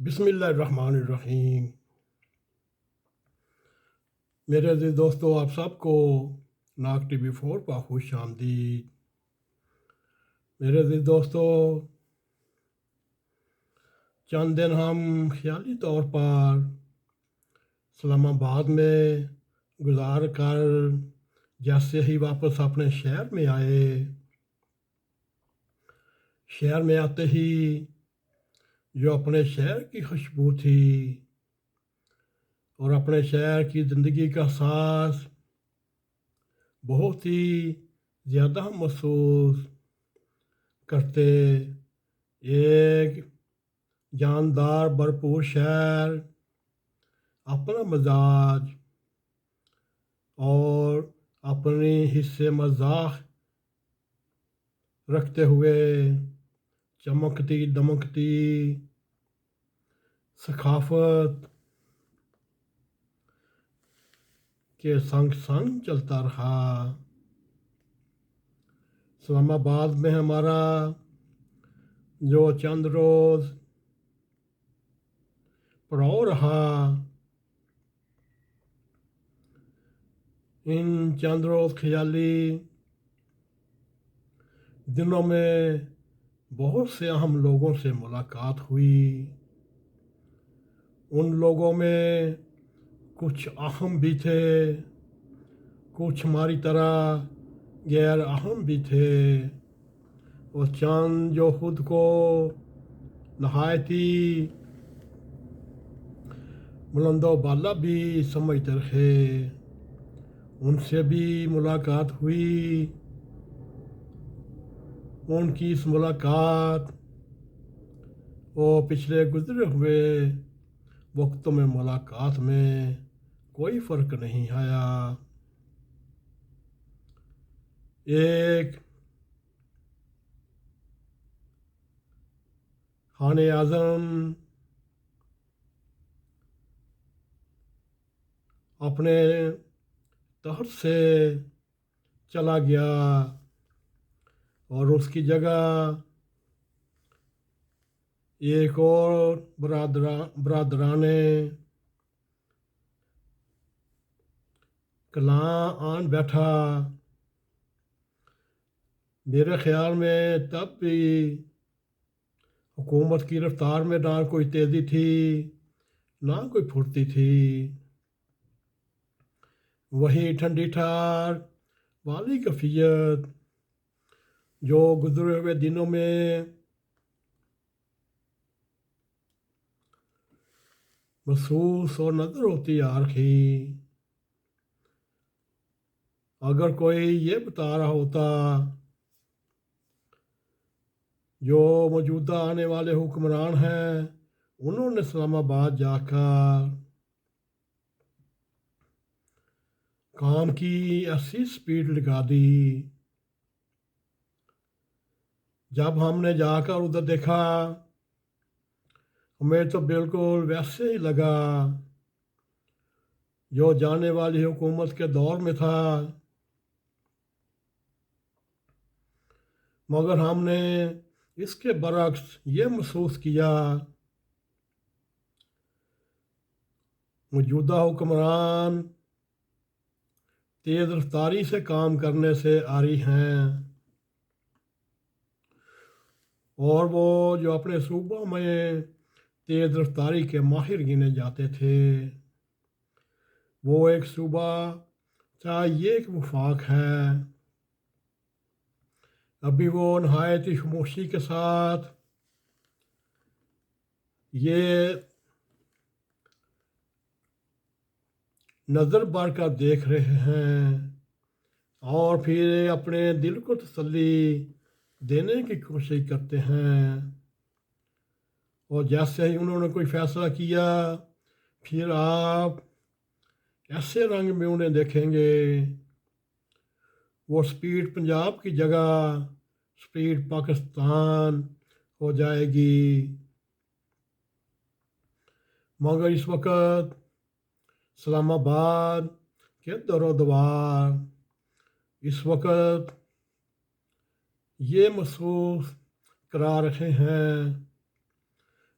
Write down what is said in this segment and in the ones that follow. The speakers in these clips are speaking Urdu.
بسم اللہ الرحمن الرحیم۔ میرے عزیز دوستو، آپ سب کو ناگ ٹی وی 4 پر خوش آمدید۔ میرے عزیز دوستو، چند دن ہم خیالی طور پر اسلام آباد میں گزار کر جیسے ہی واپس اپنے شہر میں آئے، شہر میں آتے ہی جو اپنے شہر کی خوشبو تھی اور اپنے شہر کی زندگی کا احساس بہت ہی زیادہ محسوس کرتے، ایک جاندار بھرپور شہر، اپنا مزاج اور اپنی حصے مذاق رکھتے ہوئے چمکتی دمکتی ثقافت کے سنگ سنگ چلتا رہا۔ اسلام آباد میں ہمارا جو چند روز پڑاؤ رہا، ان چند روز خیالی دنوں میں بہت سے اہم لوگوں سے ملاقات ہوئی۔ ان لوگوں میں کچھ اہم بھی تھے، کچھ ہماری طرح غیر اہم بھی تھے، اور چند جو خود کو نہایتی بلند و بالا بھی سمجھتے رہے، ان سے بھی ملاقات ہوئی۔ ان کی اس ملاقات اور پچھلے گزرے ہوئے وقتوں میں ملاقات میں کوئی فرق نہیں آیا۔ ایک خان اعظم اپنے تخت سے چلا گیا اور اس کی جگہ ایک اور برادران کلاں آن بیٹھا۔ میرے خیال میں تب بھی حکومت کی رفتار میں نہ کوئی تیزی تھی، نہ کوئی پھرتی تھی۔ وہی ٹھنڈی ٹھار والی کیفیت جو گزرے ہوئے دنوں میں محسوس اور نظر ہوتی آ رہی۔ اگر کوئی یہ بتا رہا ہوتا جو موجودہ آنے والے حکمران ہیں، انہوں نے اسلام آباد جا کر کام کی ایسی سپیڈ لگا دی، جب ہم نے جا کر ادھر دیکھا ہمیں تو بالکل ویسے ہی لگا جو جانے والی حکومت کے دور میں تھا، مگر ہم نے اس کے برعکس یہ محسوس کیا موجودہ حکمران تیز رفتاری سے کام کرنے سے عاری ہیں، اور وہ جو اپنے صوبوں میں تیز رفتاری کے ماہر گنے جاتے تھے، وہ ایک صوبہ چاہے یہ ایک وفاق ہے، ابھی وہ نہایت خاموشی کے ساتھ یہ نظر بار کر دیکھ رہے ہیں اور پھر اپنے دل کو تسلی دینے کی کوشش کرتے ہیں، اور جیسے ہی انہوں نے کوئی فیصلہ کیا پھر آپ ایسے رنگ میں انہیں دیکھیں گے، وہ سپیڈ پنجاب کی جگہ سپیڈ پاکستان ہو جائے گی۔ مگر اس وقت اسلام آباد کے دور و دوار اس وقت یہ محسوس کرا رہے ہیں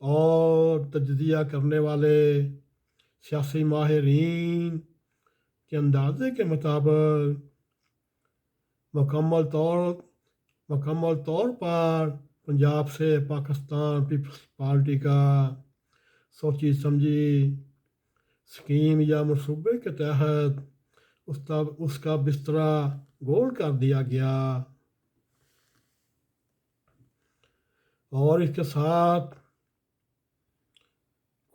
اور تجزیہ کرنے والے سیاسی ماہرین کے اندازے کے مطابق مکمل طور پر پنجاب سے پاکستان پیپلز پارٹی کا سوچی سمجھی اسکیم یا منصوبے کے تحت اس کا بستر گول کر دیا گیا، اور اس کے ساتھ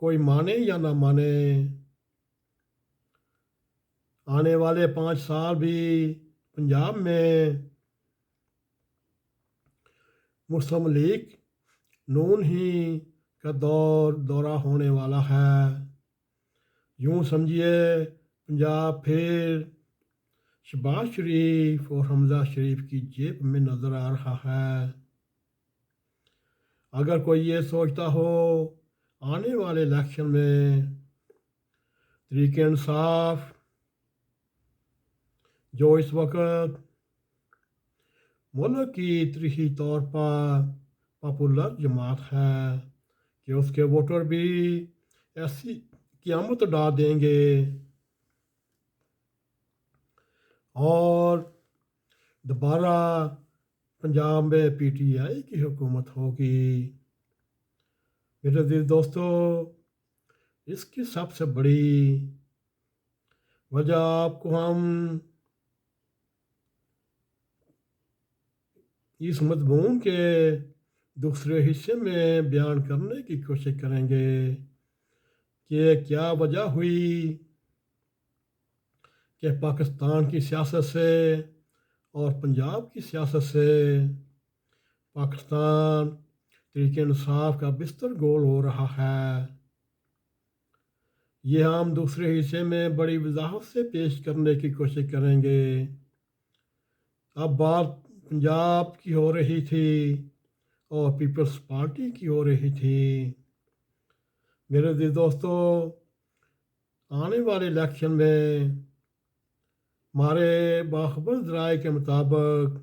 کوئی مانے یا نہ مانے آنے والے 5 سال بھی پنجاب میں مسلم لیگ نون ہی کا دورہ ہونے والا ہے۔ یوں سمجھیے پنجاب پھر شہباز شریف اور حمزہ شریف کی جیب میں نظر آ رہا ہے۔ اگر کوئی یہ سوچتا ہو آنے والے الیکشن میں تحریک انصاف جو اس وقت ملک کی تاریخی طور پر پاپولر جماعت ہے کہ اس کے ووٹر بھی ایسی قیامت ڈال دیں گے اور دوبارہ پنجاب میں پی ٹی آئی کی حکومت ہوگی۔ میرے عزیز دوستو، اس کی سب سے بڑی وجہ آپ کو ہم اس مضمون کے دوسرے حصے میں بیان کرنے کی کوشش کریں گے کہ کیا وجہ ہوئی کہ پاکستان کی سیاست سے اور پنجاب کی سیاست سے پاکستان تحریک انصاف کا بستر گول ہو رہا ہے۔ یہ ہم دوسرے حصے میں بڑی وضاحت سے پیش کرنے کی کوشش کریں گے۔ اب بات پنجاب کی ہو رہی تھی اور پیپلز پارٹی کی ہو رہی تھی۔ میرے عزیز دوستو، آنے والے الیکشن میں ہمارے باخبر ذرائع کے مطابق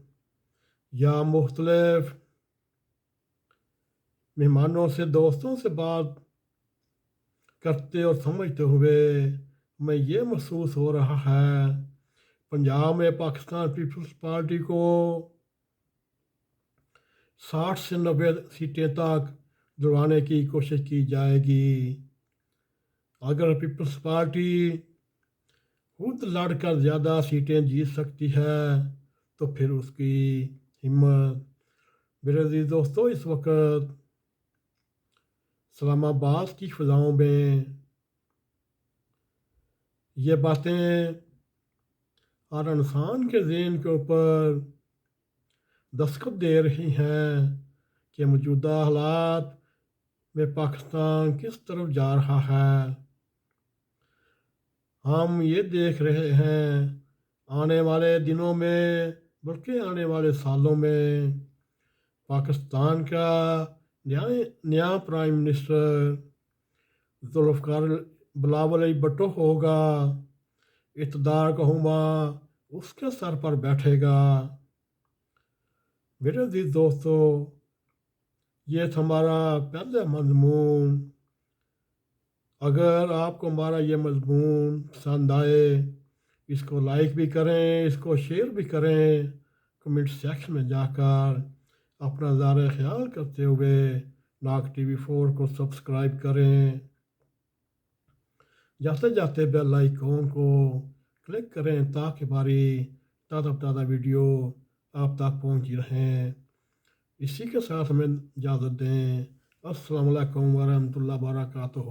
یا مختلف مہمانوں سے دوستوں سے بات کرتے اور سمجھتے ہوئے میں یہ محسوس ہو رہا ہے پنجاب میں پاکستان پیپلز پارٹی کو 60 سے 90 سیٹیں تک دلوانے کی کوشش کی جائے گی۔ اگر پیپلز پارٹی خود لڑ کر زیادہ سیٹیں جیت سکتی ہے تو پھر اس کی ہمت۔ میرے عزیز دوستو، اس وقت اسلام آباد کی فضاؤں میں یہ باتیں ہر انسان کے ذہن کے اوپر دستخط دے رہی ہیں کہ موجودہ حالات میں پاکستان کس طرف جا رہا ہے۔ ہم یہ دیکھ رہے ہیں آنے والے دنوں میں بلکہ آنے والے سالوں میں پاکستان کا نیا پرائم منسٹر ذوالفقار بلاول بھٹو ہوگا۔ اقتدار کا ہما اس کے سر پر بیٹھے گا۔ میرے عزیز دوستو، یہ تھا ہمارا پہلا مضمون۔ اگر آپ کو ہمارا یہ مضمون پسند آئے، اس کو لائک بھی کریں، اس کو شیئر بھی کریں، کمنٹ سیکشن میں جا کر اپنا اظہار خیال کرتے ہوئے ناگ ٹی وی 4 کو سبسکرائب کریں۔ جاتے جاتے بیل آئیکن کو کلک کریں تاکہ ہماری تازہ ویڈیو آپ تک پہنچی رہیں۔ اسی کے ساتھ ہمیں اجازت دیں۔ السلام علیکم ورحمۃ اللہ وبرکاتہ۔